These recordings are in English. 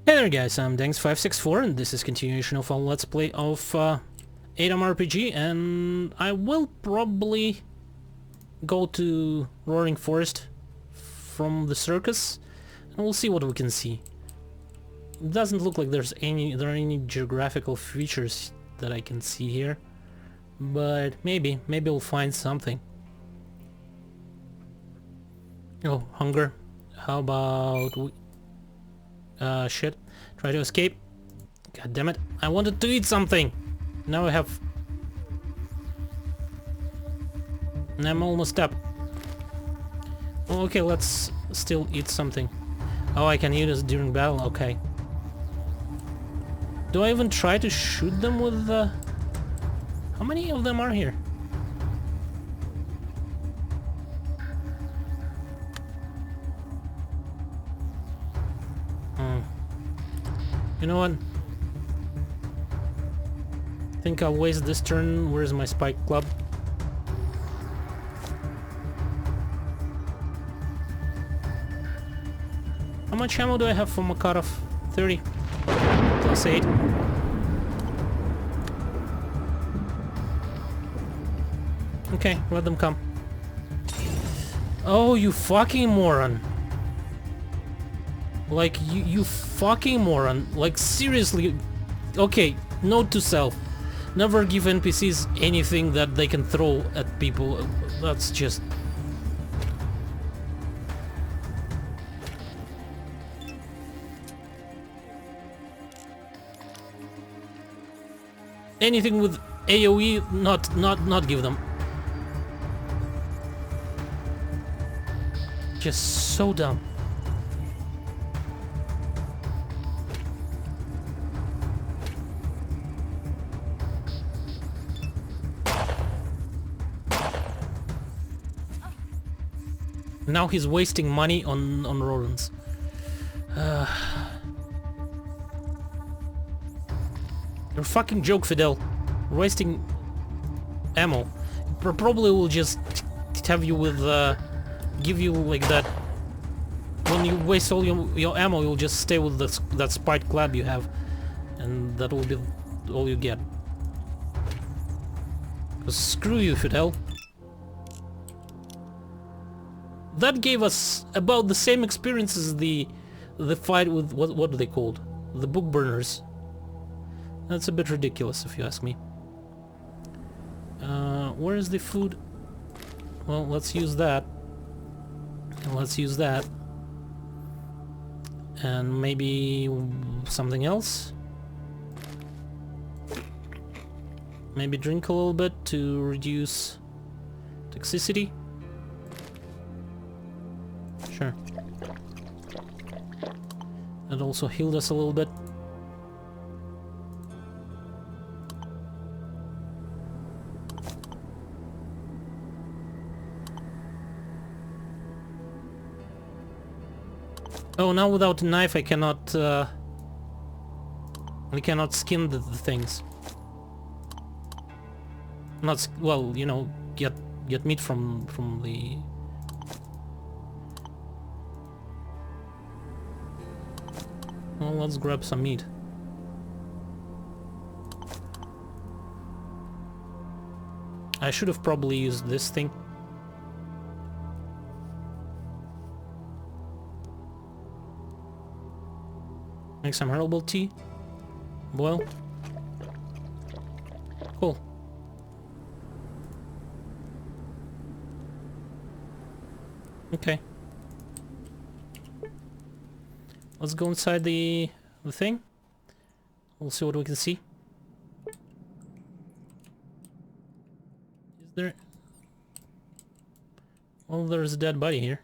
Hey there guys, I'm Danks564 and this is continuation of our Let's Play of A.T.O.M RPG, and I will probably go to Roaring Forest from the circus and we'll see what we can see. It doesn't look like there are any geographical features that I can see here, but maybe we'll find something. Oh, hunger. How about we... shit. Try to escape. God damn it. I wanted to eat something. Now I have... I'm almost up. Oh, okay, let's still eat something. Oh, I can eat this during battle. Okay. Do I even try to shoot them with the... How many of them are here? You know what? I think I'll waste this turn. Where's my spike club? How much ammo do I have for Makarov? 30 plus 8. Okay, let them come. Oh, you fucking moron. Like, you fucking moron. Like, seriously. Okay, note to self. Never give NPCs anything that they can throw at people. That's just... Anything with AoE, not give them. Just so dumb. Now he's wasting money on rodents. You're a fucking joke, Fidel. Wasting ammo. Probably will just have you with give you like that. When you waste all your ammo, you'll just stay with that spiked club you have, and that will be all you get. 'Cause screw you, Fidel. That gave us about the same experience as the fight with what are they called? The book burners. That's a bit ridiculous if you ask me. Where is the food? Well, let's use that. And let's use that. And maybe something else. Maybe drink a little bit to reduce toxicity. Sure. That also healed us a little bit. Oh, now without a knife I cannot skin the things. Not well, you know, get meat from the... Well, let's grab some meat. I should have probably used this thing. Make some herbal tea. Boil. Cool. Okay. Let's go inside the thing. We'll see what we can see. Is there... Well, there's a dead body here.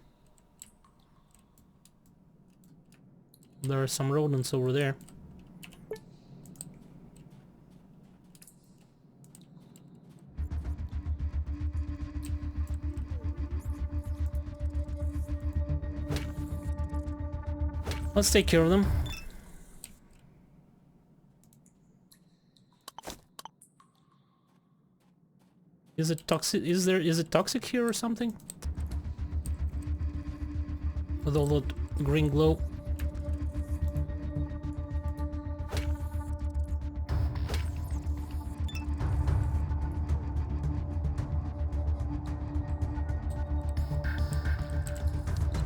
There are some rodents over there. Let's take care of them. Is it toxic? Is it toxic here or something? With all that green glow.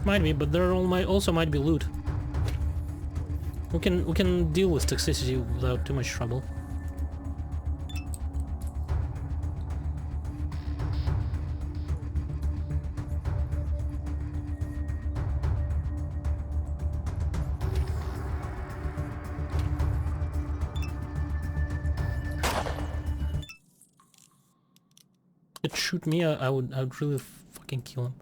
might be, but there also might be loot. We can deal with toxicity without too much trouble. If it shoot me, I would really fucking kill him.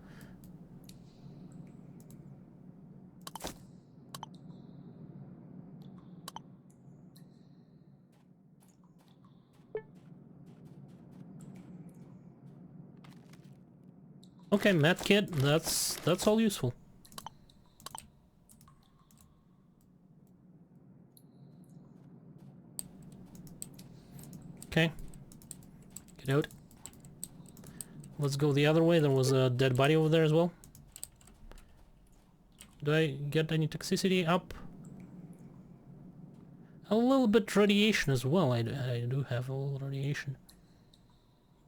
Okay, medkit, that's all useful. Okay. Get out. Let's go the other way. There was a dead body over there as well. Do I get any toxicity up? A little bit radiation as well. I do have a little radiation.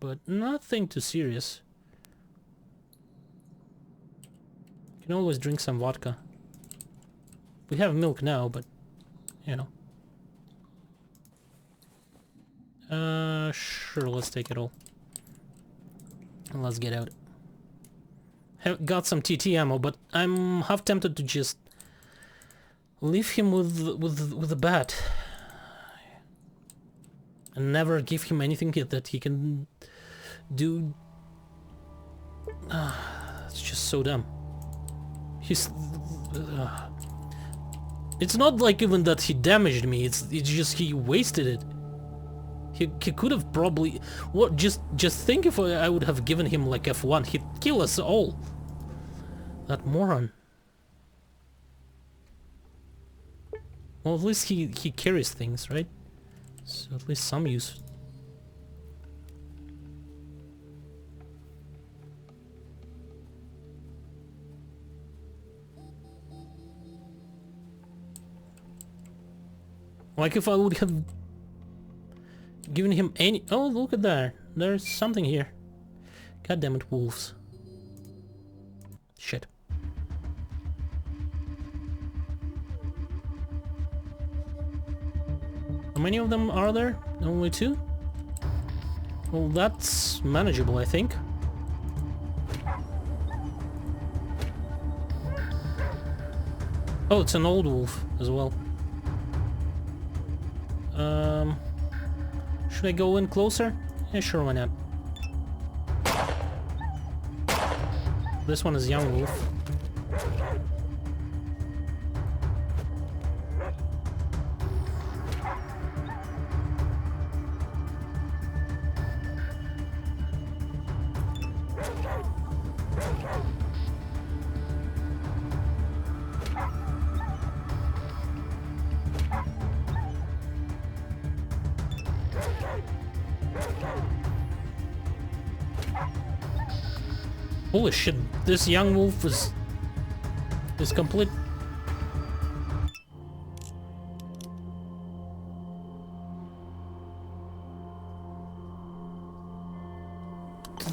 But nothing too serious. Can always drink some vodka. We have milk now, but you know. Sure, let's take it all. And let's get out. Have got some TT ammo, but I'm half tempted to just leave him with the bat and never give him anything that he can do. It's just so dumb. He's it's not like even that he damaged me, it's just he wasted it. He could have probably... What? Just think if I would have given him like F1, he'd kill us all. That moron. Well, at least he carries things, right? So at least some use. Like if I would have given him any... Oh, look at that. There's something here. God damn it, wolves. Shit. How many of them are there? Only 2? Well, that's manageable, I think. Oh, it's an old wolf as well. Should I go in closer? Yeah, sure, why not? This one is young wolf. Holy shit, this young wolf is complete.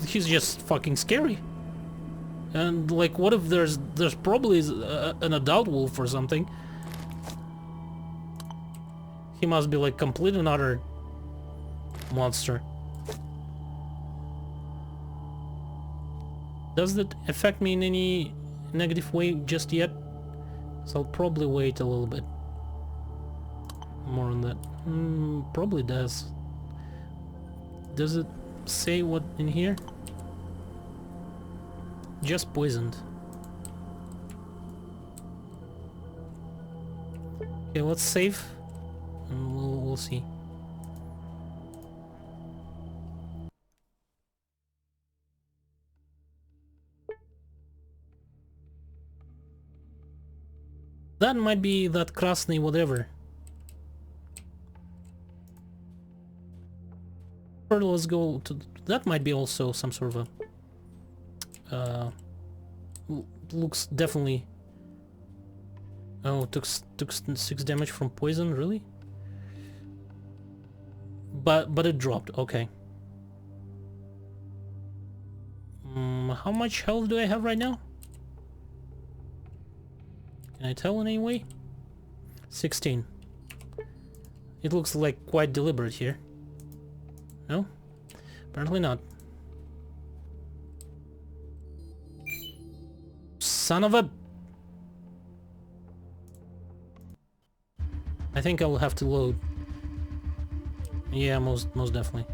He's just fucking scary. And like, what if there's probably an adult wolf or something? He must be like complete and utter monster. Does that affect me in any negative way just yet? So I'll probably wait a little bit more on that. Probably does. Does it say what in here? Just poisoned. Okay, let's save and we'll see. That might be that Krasny whatever. Or let's go to... That might be also some sort of a... looks definitely... Oh, took 6 damage from poison, really? But it dropped, okay. How much health do I have right now? Can I tell in any way? 16. It looks like quite deliberate here. No? Apparently not. Son of a... I think I'll have to load. Yeah, most definitely.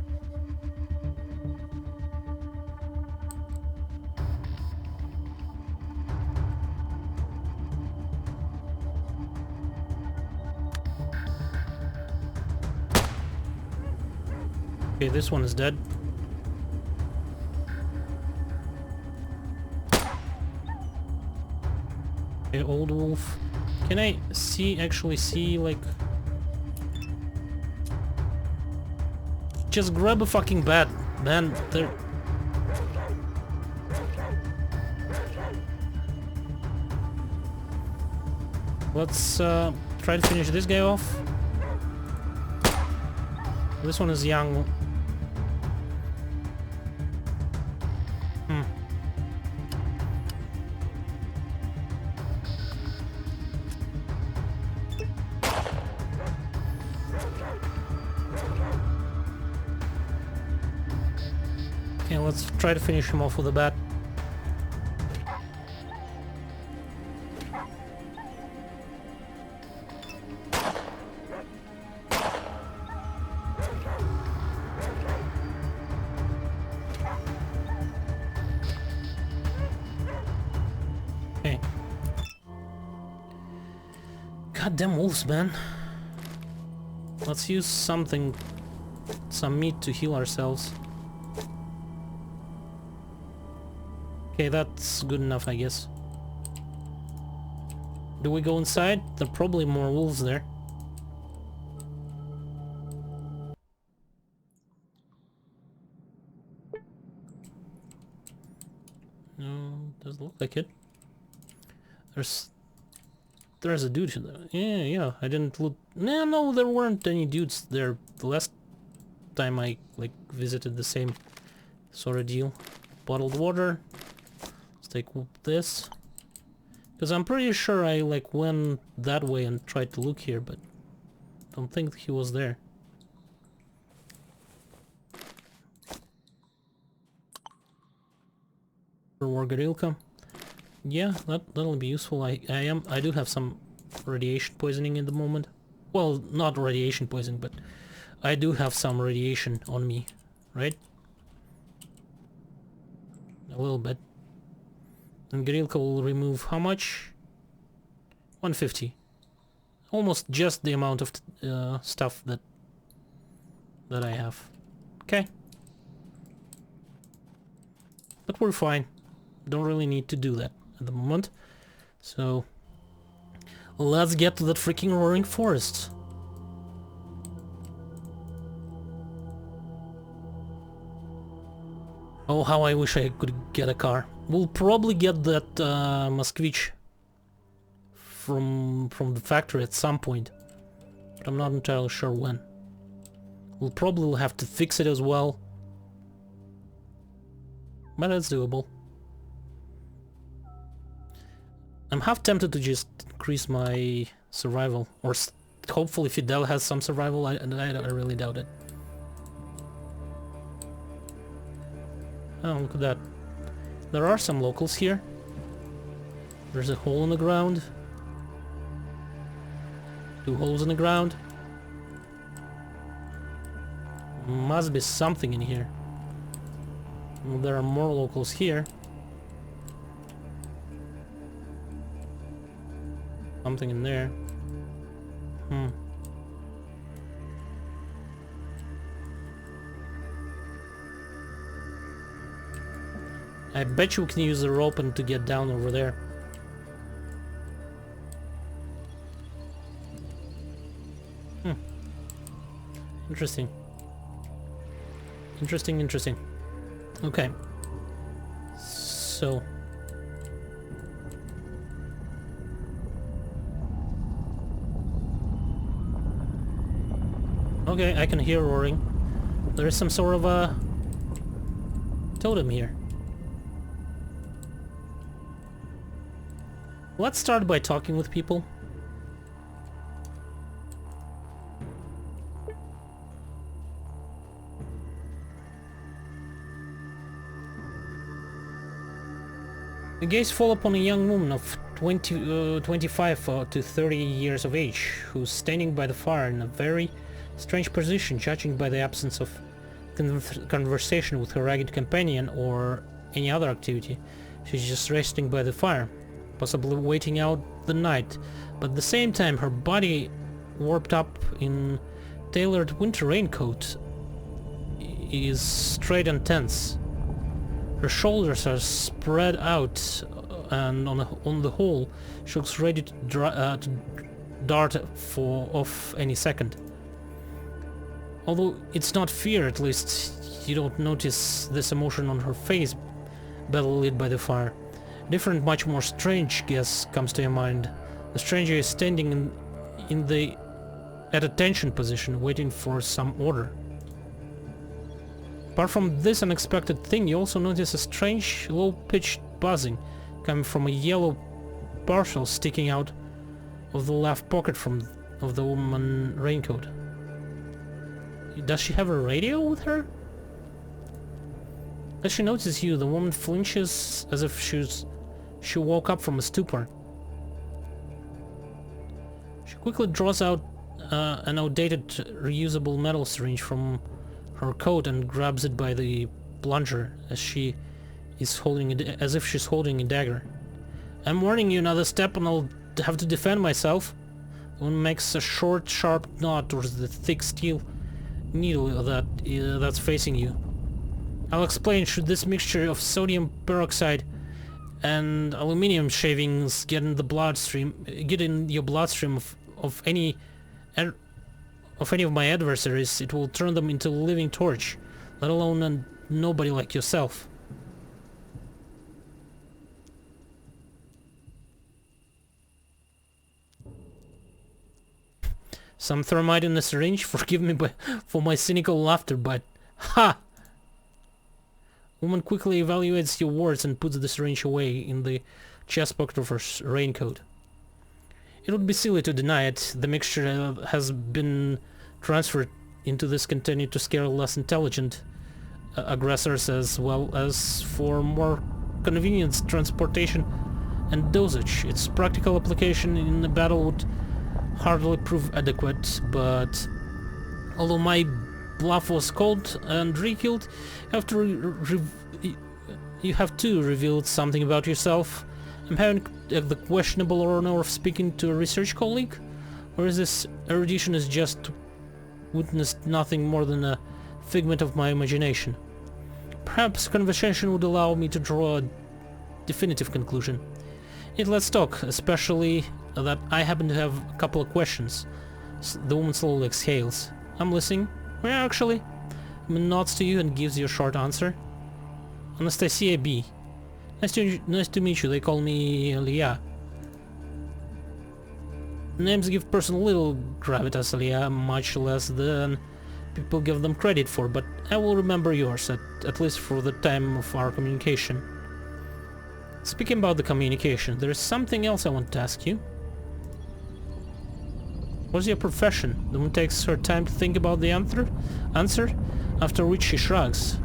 Okay, this one is dead. Okay, old wolf. Can I actually see, like... Just grab a fucking bat, man. There... Let's try to finish this guy off. This one is young. Okay, let's try to finish him off with a bat. Okay. Goddamn wolves, man. Let's use something, some meat to heal ourselves. Okay, that's good enough, I guess. Do we go inside? There are probably more wolves there. No, doesn't look like it. There's a dude here. Yeah, I didn't look. No, there weren't any dudes there the last time I like visited the same sort of deal. Bottled water. Let's take this. Because I'm pretty sure I like went that way and tried to look here, but don't think he was there. For Gorilka. Yeah, that'll be useful. I do have some radiation poisoning in the moment. Well, not radiation poisoning, but I do have some radiation on me, right? A little bit. And Gorilka will remove how much? 150. Almost just the amount of stuff that I have. Okay. But we're fine. Don't really need to do that at the moment. So let's get to that freaking roaring forest. Oh, how I wish I could get a car. We'll probably get that Moskvich from the factory at some point, but I'm not entirely sure when. We'll probably have to fix it as well, but it's doable. I'm half tempted to just increase my survival, or hopefully Fidel has some survival. I really doubt it. Oh, look at that. There are some locals here. There's a hole in the ground. 2 holes in the ground. Must be something in here. Well, there are more locals here. Something in there. I bet you can use the rope and to get down over there. Interesting. Interesting. Okay. So... okay, I can hear roaring. There is some sort of a totem here. Let's start by talking with people. The gaze fall upon a young woman of 25 to 30 years of age, who's standing by the fire in a very strange position, judging by the absence of conversation with her ragged companion or any other activity. She's just resting by the fire, possibly waiting out the night, but at the same time her body, warped up in tailored winter raincoat, is straight and tense. Her shoulders are spread out, and on the whole, she looks ready to dart off any second. Although it's not fear, at least you don't notice this emotion on her face, battle lit by the fire. A different, much more strange guess comes to your mind. The stranger is standing at attention position, waiting for some order. Apart from this unexpected thing, you also notice a strange, low-pitched buzzing coming from a yellow parcel sticking out of the left pocket of the woman's raincoat. Does she have a radio with her? As she notices you, the woman flinches as if she woke up from a stupor. She quickly draws out an outdated, reusable metal syringe from her coat and grabs it by the plunger as if she's holding a dagger. I'm warning you, another step and I'll have to defend myself. The woman makes a short, sharp nod towards the thick steel needle that's facing you. I'll explain. Should this mixture of sodium peroxide and aluminium shavings get in your bloodstream of any of my adversaries, it will turn them into a living torch, let alone a nobody like yourself. Some thermite in the syringe? Forgive me for my cynical laughter, but... Ha! Woman quickly evaluates your words and puts the syringe away in the chest pocket of her raincoat. It would be silly to deny it. The mixture has been transferred into this container to scare less intelligent aggressors, as well as for more convenient transportation and dosage. Its practical application in a battle would hardly prove adequate, but although my bluff was called and rekilled, you have too revealed something about yourself. I'm having the questionable honor of speaking to a research colleague, or is this erudition is just witnessed nothing more than a figment of my imagination? Perhaps conversation would allow me to draw a definitive conclusion. Yet let's talk, especially that I happen to have a couple of questions. The woman slowly exhales. I'm listening. Well, actually, nods to you and gives you a short answer. Anastasia B. Nice to meet you. They call me Leah. Names give person little gravitas, Leah, much less than people give them credit for, but I will remember yours, at least for the time of our communication. Speaking about the communication, there is something else I want to ask you. What's your profession? The woman takes her time to think about the answer, after which she shrugs.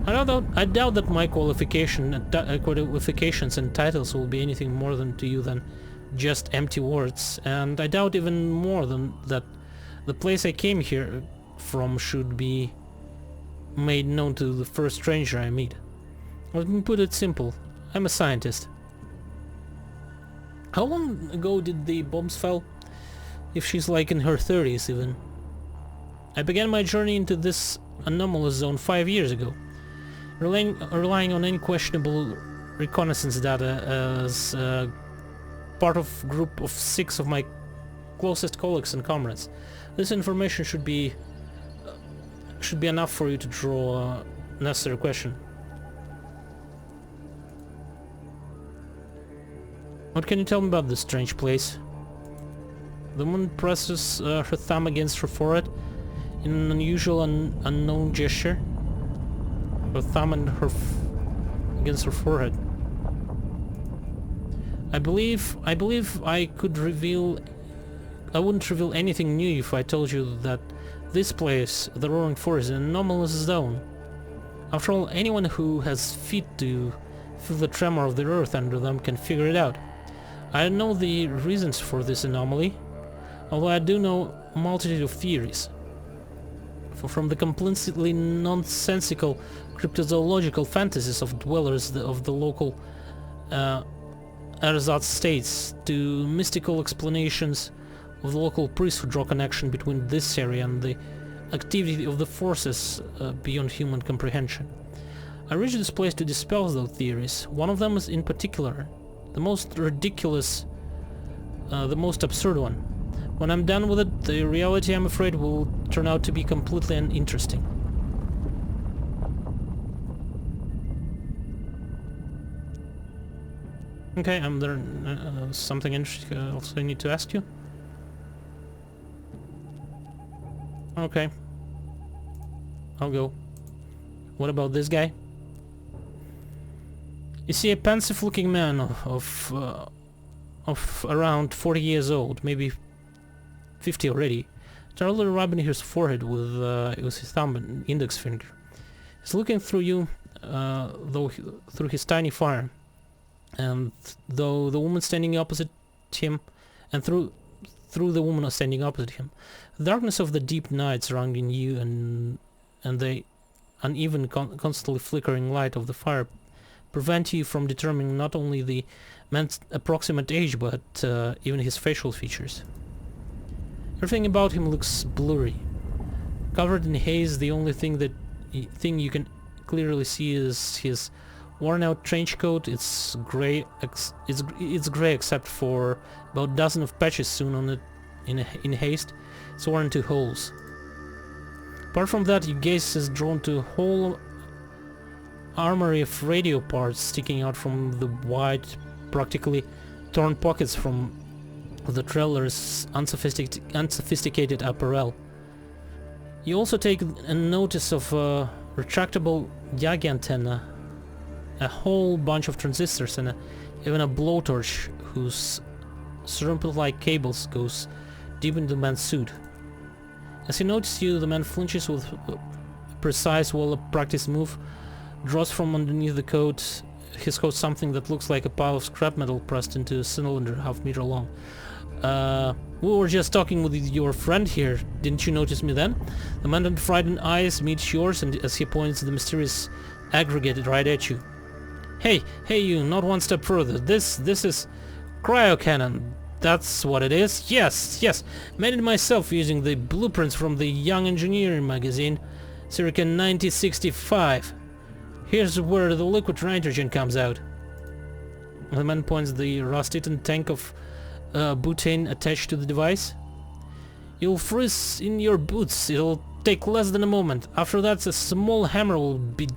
I doubt that my qualifications and titles will be anything more to you than just empty words, and I doubt even more than that the place I came here from should be made known to the first stranger I meet. Let me put it simple. I'm a scientist. How long ago did the bombs fall? If she's like in her 30s even. I began my journey into this anomalous zone 5 years ago, relying on unquestionable reconnaissance data as part of a group of 6 of my closest colleagues and comrades. This information should be enough for you to draw a necessary question. What can you tell me about this strange place? The woman presses her thumb against her forehead in an unusual and unknown gesture. Her thumb and against her forehead. I believe I could reveal... I wouldn't reveal anything new if I told you that this place, the Roaring Forest, is an anomalous zone. After all, anyone who has feet to feel the tremor of the earth under them can figure it out. I know the reasons for this anomaly, although I do know a multitude of theories. From the completely nonsensical cryptozoological fantasies of dwellers of the local ersatz states to mystical explanations of the local priests who draw connection between this area and the activity of the forces beyond human comprehension. I reached this place to dispel those theories. One of them is in particular the most ridiculous, the most absurd one. When I'm done with it, the reality, I'm afraid, will turn out to be completely uninteresting. Okay, there something interesting else I need to ask you. Okay. I'll go. What about this guy? You see a pensive-looking man of around 40 years old, maybe 50 already, thoroughly rubbing his forehead with his thumb and index finger. He's looking through you, through his tiny fire, and though the woman standing opposite him, and through the woman standing opposite him, the darkness of the deep night surrounding you and the uneven, constantly flickering light of the fire prevent you from determining not only the man's approximate age, but even his facial features. Everything about him looks blurry. Covered in haze, the only thing you can clearly see is his worn-out trench coat. It's gray. It's gray except for about a dozen of patches sewn on it in haste. It's worn into holes. Apart from that, your gaze is drawn to a whole armory of radio parts sticking out from the wide, practically torn pockets from the trailer's unsophisticated apparel. You also take a notice of a retractable Yagi antenna, a whole bunch of transistors, and even a blowtorch whose serpent-like cables goes deep into the man's suit. As he notices you, the man flinches with a precise, well-practiced move, draws from underneath his coat something that looks like a pile of scrap metal pressed into a cylinder half-meter long. We were just talking with your friend here. Didn't you notice me then? The man with frightened eyes meets yours, and as he points the mysterious aggregate right at you. Hey you, not one step further. This is cryocannon. That's what it is. Yes. Made it myself using the blueprints from the Young Engineering magazine, circa 1965. Here's where the liquid nitrogen comes out. The man points the rust-eaten tank of butane attached to the device. You'll freeze in your boots. It'll take less than a moment. After that, a small hammer will be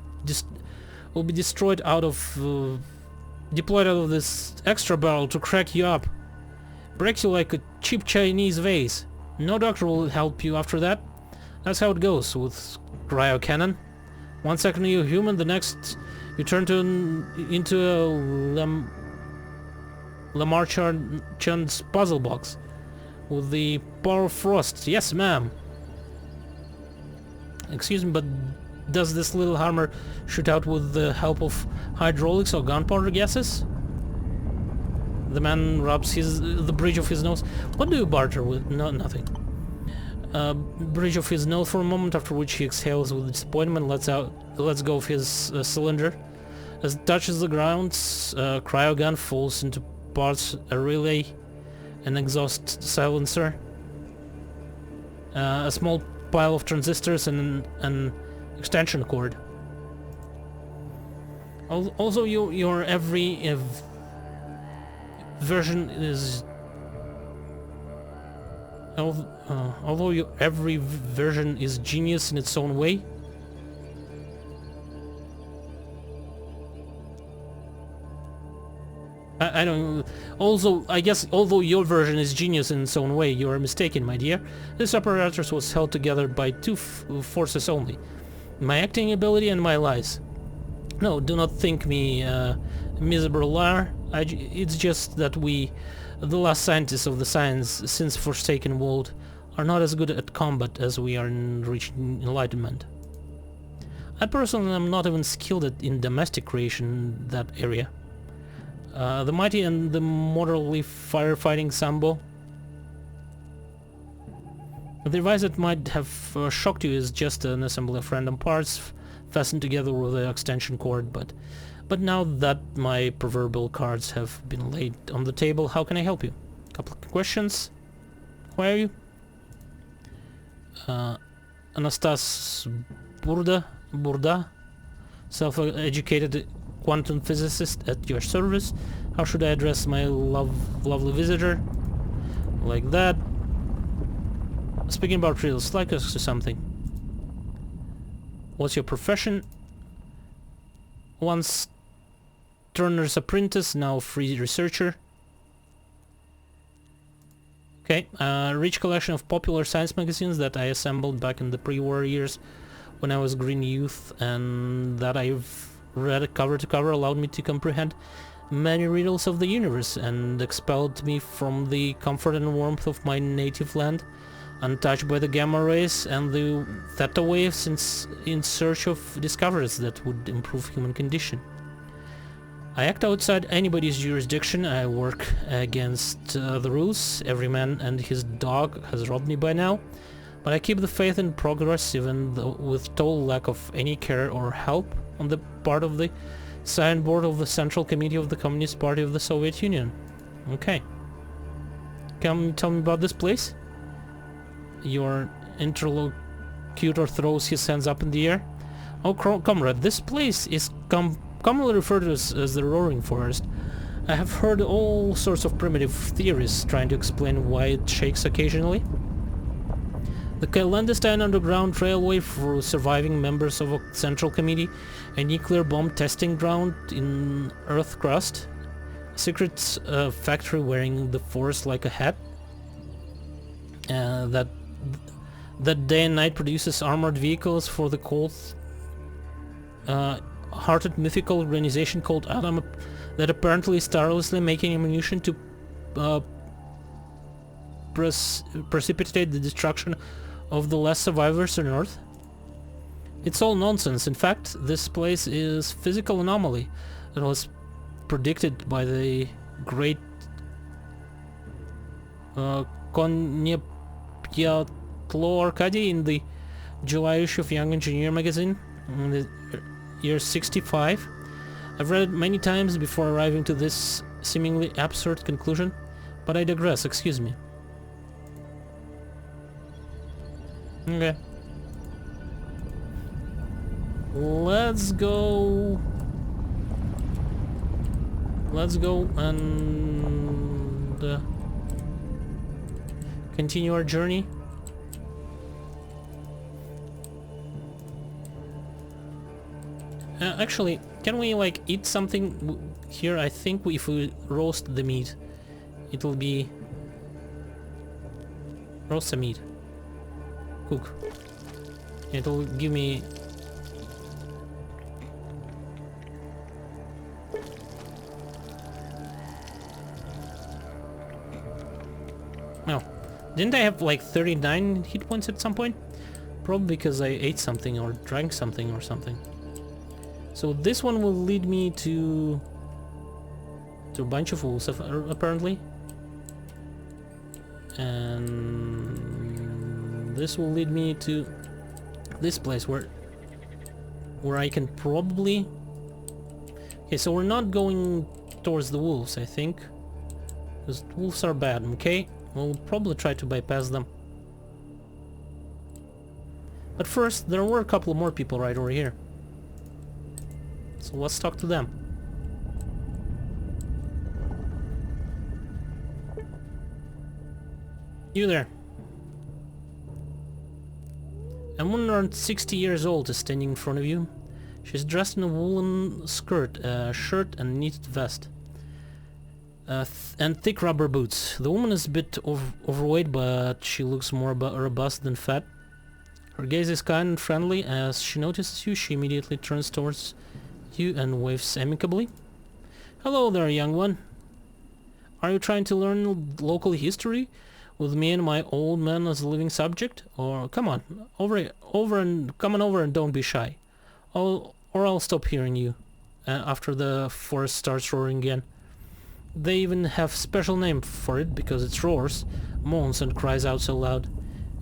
deployed out of this extra barrel to crack you up. Breaks you like a cheap Chinese vase. No doctor will help you after that. That's how it goes with cryocannon. 1 second you're human, the next you turn into a Lamarchand's puzzle box with the power of frost. Yes, ma'am. Excuse me, but does this little hammer shoot out with the help of hydraulics or gunpowder gases? The man rubs the bridge of his nose. What do you barter with? No, nothing. Bridge of his nose for a moment, after which he exhales with disappointment, lets go of his cylinder. As it touches the ground, cryogun falls into parts, a relay, an exhaust silencer, a small pile of transistors, and an extension cord. Also, your every version is... although your every version is genius in its own way, I don't... Also, I guess, although your version is genius in its own way, you are mistaken, my dear. This apparatus was held together by two forces only. My acting ability and my lies. No, do not think me a miserable liar. It's just that we, the last scientists of the science since Forsaken World, are not as good at combat as we are in reaching enlightenment. I personally am not even skilled in domestic creation in that area. The mighty and the mortally firefighting Sambo. The device that might have shocked you is just an assembly of random parts fastened together with an extension cord, but now that my proverbial cards have been laid on the table, how can I help you? Couple of questions. Who are you? Anastas Burda, self-educated quantum physicist at your service. How should I address my lovely visitor? Like that. Speaking about riddles, like us to something. What's your profession? Once Turner's apprentice, now free researcher. Okay, rich collection of popular science magazines that I assembled back in the pre-war years when I was green youth, and that I've read cover to cover allowed me to comprehend many riddles of the universe and expelled me from the comfort and warmth of my native land, untouched by the gamma rays and the theta waves, in search of discoveries that would improve human condition. I act outside anybody's jurisdiction. I work against the rules. Every man and his dog has robbed me by now, but I keep the faith in progress, even though with total lack of any care or help on the part of the Science Board of the Central Committee of the Communist Party of the Soviet Union. Okay. Can you tell me about this place? Your interlocutor throws his hands up in the air. Oh, comrade, this place is commonly referred to as the Roaring Forest. I have heard all sorts of primitive theories trying to explain why it shakes occasionally. The clandestine underground railway for surviving members of a central committee, a nuclear bomb testing ground in Earth crust, a secret factory wearing the forest like a hat, that day and night produces armored vehicles for the cold-hearted mythical organization called A.T.O.M that apparently is tirelessly making ammunition to precipitate the destruction of the last survivors on Earth. It's all nonsense. In fact, this place is physical anomaly that was predicted by the great Arcadi in the July issue of Young Engineer magazine in the year 65. I've read it many times before arriving to this seemingly absurd conclusion, but I digress, excuse me. Okay. Let's go and continue our journey. Actually, can we like eat something here? I think if we roast the meat, it will be roast the meat. Cook. It will give me no. Didn't I have like 39 hit points at some point? Probably because I ate something or drank something or something. So this one will lead me to a bunch of wolves apparently, and this will lead me to this place where I can probably... Okay, so we're not going towards the wolves, I think, because wolves are bad. Okay, we'll probably try to bypass them, but first there were a couple more people right over here. So let's talk to them. You there. A woman around 60 years old is standing in front of you. She's dressed in a woolen skirt, a shirt and knitted vest, and thick rubber boots. The woman is a bit overweight, but she looks more robust than fat. Her gaze is kind and friendly. As she notices you, she immediately turns towards you and waves amicably. Hello there, young one. Are you trying to learn local history with me and my old man as a living subject? Or come on, come on over and don't be shy. I'll stop hearing you after the forest starts roaring again. They even have special name for it because it roars, moans and cries out so loud.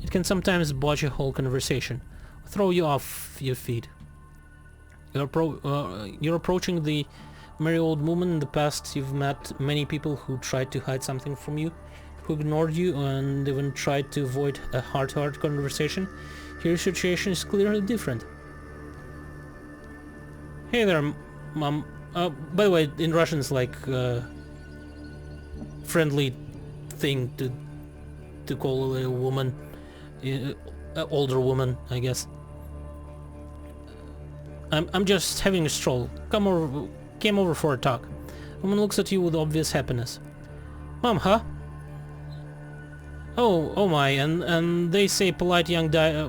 It can sometimes botch a whole conversation, throw you off your feet. You're approaching the merry old woman. In the past you've met many people who tried to hide something from you, who ignored you and even tried to avoid a heart-to-heart conversation. Here your situation is clearly different. Hey there, Mom. By the way, in Russian it's like friendly thing to call a woman, an older woman, I guess. I'm just having a stroll. Came over for a talk. Woman looks at you with obvious happiness. Mom, huh? Oh my, and they say polite young died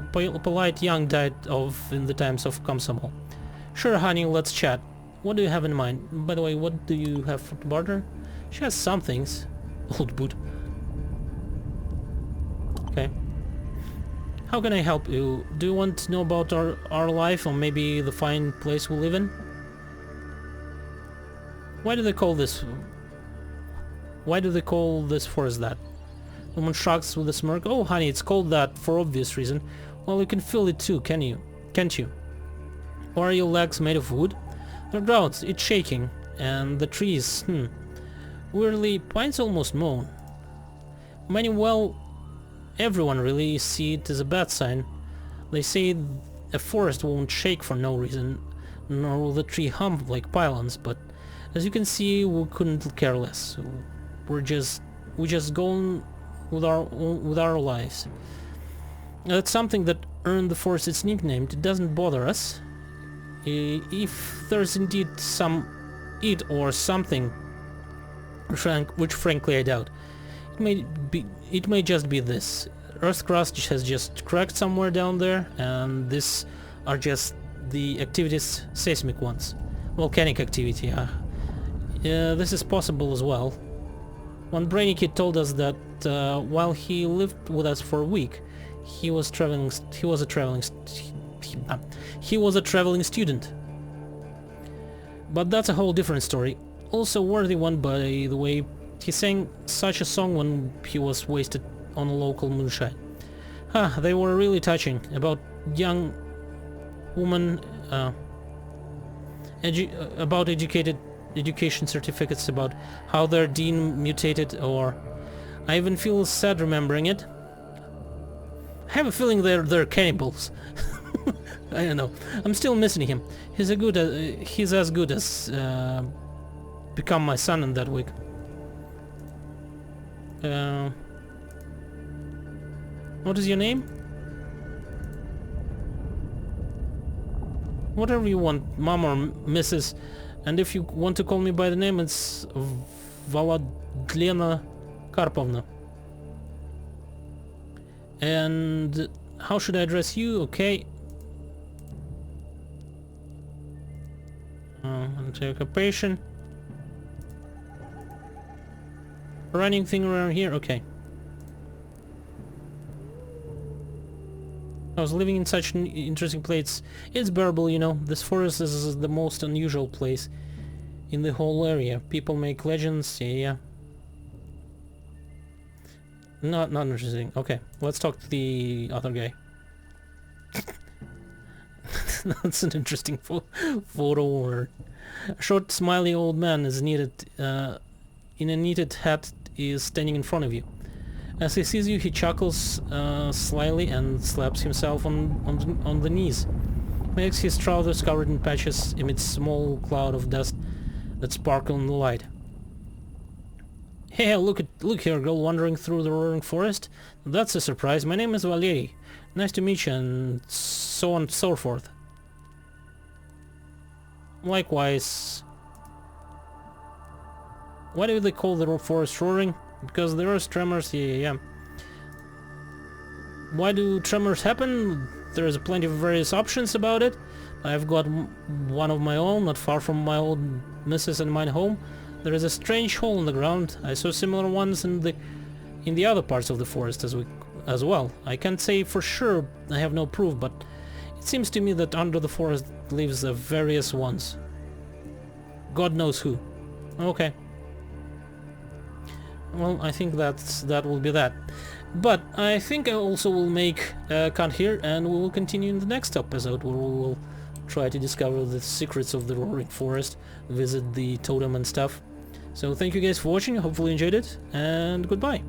of in the times of Komsomol. Sure, honey, let's chat. What do you have in mind? By the way, what do you have for barter? She has some things. Old boot. Okay. How can I help you? Do you want to know about our life or maybe the fine place we live in? Why do they call this forest that? Woman shrugs with a smirk. Oh honey, it's called that for obvious reason. Well, you can feel it too, can't you? Or are your legs made of wood? They're ground, it's shaking. And the trees, weirdly, pines almost moan. Everyone really see it as a bad sign. They say a forest won't shake for no reason, nor will the tree hum like pylons, but as you can see, we couldn't care less. We just go on with our lives. That's something that earned the forest its nickname. It doesn't bother us. If there's indeed it or something, which frankly I doubt. It may just be this. Earth crust has just cracked somewhere down there, and these are just the activities, seismic ones. Volcanic activity, this is possible as well. One brainy kid told us that while he lived with us for a week, he was a traveling student. But that's a whole different story. Also worthy one, by the way. He sang such a song when he was wasted on a local moonshine. They were really touching. About young woman, about education certificates, about how their dean mutated, or I even feel sad remembering it. I have a feeling they're cannibals. I don't know. I'm still missing him. He's as good as become my son in that week. What is your name? Whatever you want, Mom or Mrs. And if you want to call me by the name, it's Volodlena Karpovna. And how should I address you? Okay. Occupation. Running thing around here? Okay. I was living in such an interesting place. It's bearable, you know. This forest is the most unusual place in the whole area. People make legends, yeah. Not interesting. Okay, let's talk to the other guy. That's an interesting photo. Or a short, smiley old man is needed in a knitted hat is standing in front of you. As he sees you, he chuckles slyly and slaps himself on the knees. Makes his trousers covered in patches amidst a small cloud of dust that sparkle in the light. Hey, look here, girl wandering through the roaring forest. That's a surprise. My name is Valery. Nice to meet you, and so on and so forth. Likewise. Why do they call the forest roaring? Because there are tremors, yeah. Why do tremors happen? There's plenty of various options about it. I've got one of my own, not far from my old missus and mine home. There is a strange hole in the ground. I saw similar ones in the other parts of the forest as well. I can't say for sure, I have no proof, but it seems to me that under the forest lives the various ones. God knows who. Okay. Well, I think that will be that. But I think I also will make a cut here, and we will continue in the next episode, where we will try to discover the secrets of the Roaring Forest, visit the totem and stuff. So thank you guys for watching, hopefully you enjoyed it, and goodbye.